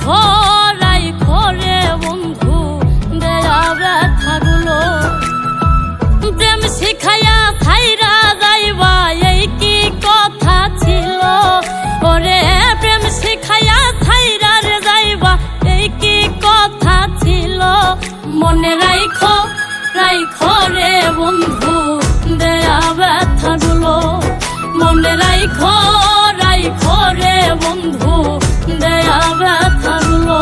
রাইখো রাইখো রে বন্ধু দেয়া ব্যথাগুলো। প্রেম শিখাইয়া ছাইরা যাইবা এই কি কথা ছিল, ওরে প্রেম শিখাইয়া ছাইরা রে যাইবা এই কি কথা ছিল। মনে রাইখো রাইখো রে বন্ধু দেয়া ব্যথাগুলো। মনে রাইখো রাইখো রে বন্ধু দেয়া ব্যথাগুলো।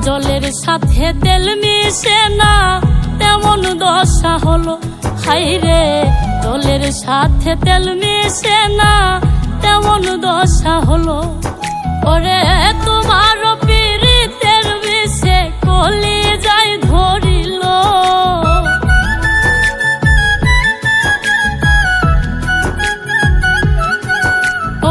জলের সাথে তেল মিশে না তেমন দশা হলো, হাইরে জলের সাথে তেল মিশে না তেমন দশা হলো। ওরে তোমার পীড়িতের বিষে কলি যাই ধরিল,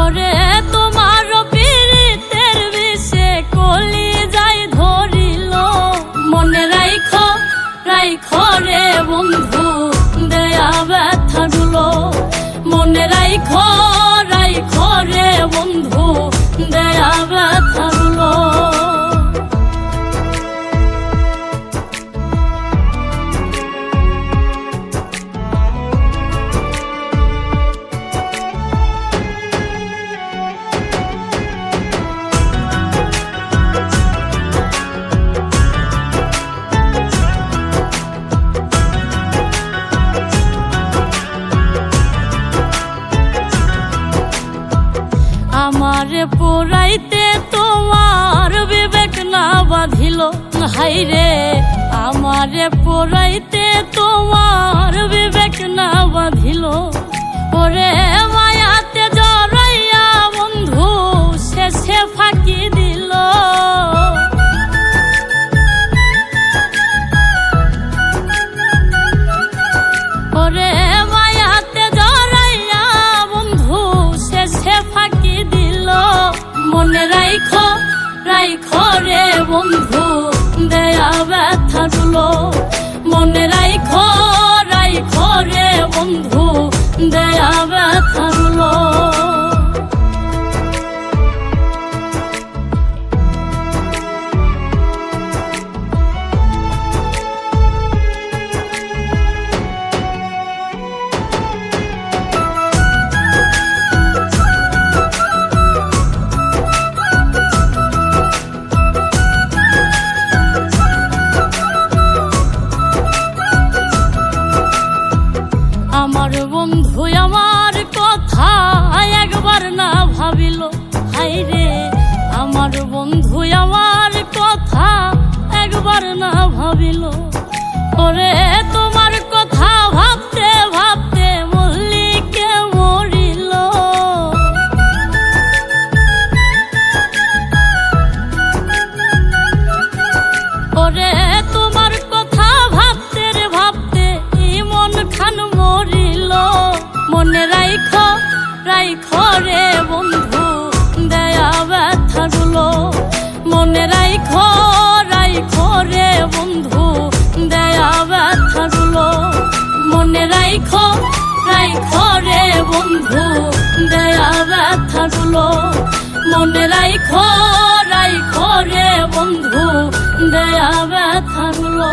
ওরে তোমার পীড়িতের বিষে কলি যাই ধরিল। মনে রাইখো রাইখো রে বন্ধু দেয়া ব্যথাগুলো। মনে রাইখো রাইখো রে বন্ধু দেয়া ব্যথাগুলো। আমারে পোড়াইতে তোমার বিবেক না বাঁধিল, হাইরে আমারে পোড়াইতে তোমার বিবেক না বাঁধিল। ওরে মায়াতে জড়াইয়া বন্ধু শেষে ফাঁকি দিল, ওরে মায়াতে জড়াইয়া বন্ধু শেষে ফাঁকি দিল। মনে রাইখো রাইখো রে বন্ধু দেয়া ব্যথাগুলো। মনে রাইখো রাইখো রে বন্ধু দেয়া ব্যথাগুলো। আমার বন্ধু আমার কথা একবার না ভাবিল, হাইরে আমার বন্ধু আমার কথা একবার না ভাবিল। ওরে তোমার কথা ভাবতে ভাবতে মল্লিকে মরিল, ওরে তোমার কথা ভাবতে রে ভাবতে মন খান মরিল। মনে রাইখো রাইখো রে বন্ধু দেয়া ব্যথাগুলো। মনে রাইখো রাইখো রে বন্ধু দেয়া ব্যথাগুলো। মনে রাইখো রাইখো রে বন্ধু দেয়া ব্যথাগুলো। মনে রাইখো রাইখো রে বন্ধু দেয়া ব্যথাগুলো।